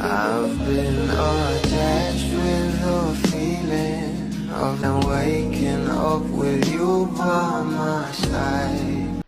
I've been attached with the feeling of now waking up with you by my side.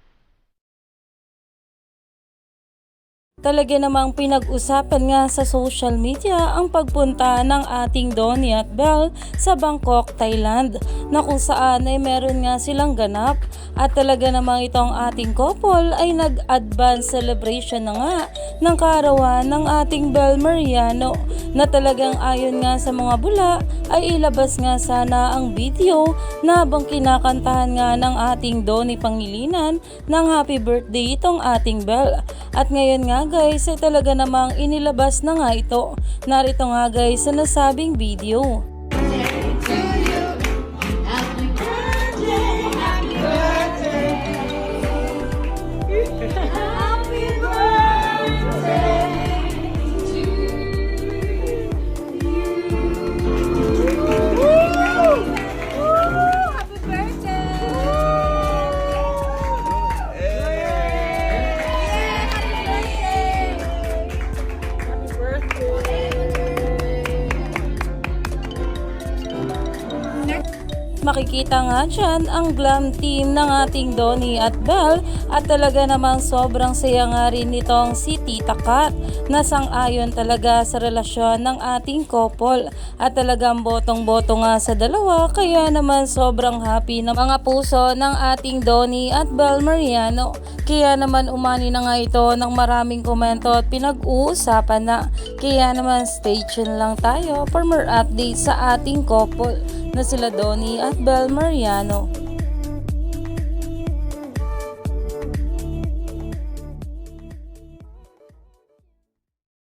Talaga namang pinag-usapan nga sa social media ang pagpunta ng ating Donnie at Belle sa Bangkok, Thailand, na kung saan ay meron nga silang ganap at talaga namang itong ating couple ay nag-advance celebration na nga ng kaarawan ng ating Belle Mariano, na talagang ayon nga sa mga bula ay ilabas nga sana ang video na habang kinakantahan nga ng ating Donnie Pangilinan ng happy birthday itong ating Belle. At ngayon nga guys ay talaga namang inilabas na nga ito. Narito nga guys sa nasabing video. Makikita nga dyan ang glam team ng ating Donnie at Belle at talaga namang sobrang saya nga rin nitong si Tita Kat na sang-ayon talaga sa relasyon ng ating couple at talagang botong-boto nga sa dalawa, kaya naman sobrang happy ng mga puso ng ating Donnie at Belle Mariano. Kaya naman umani na nga ito ng maraming komento at pinag-uusapan na, kaya naman stay tuned lang tayo for more updates sa ating couple na sila Donnie at Belle Mariano.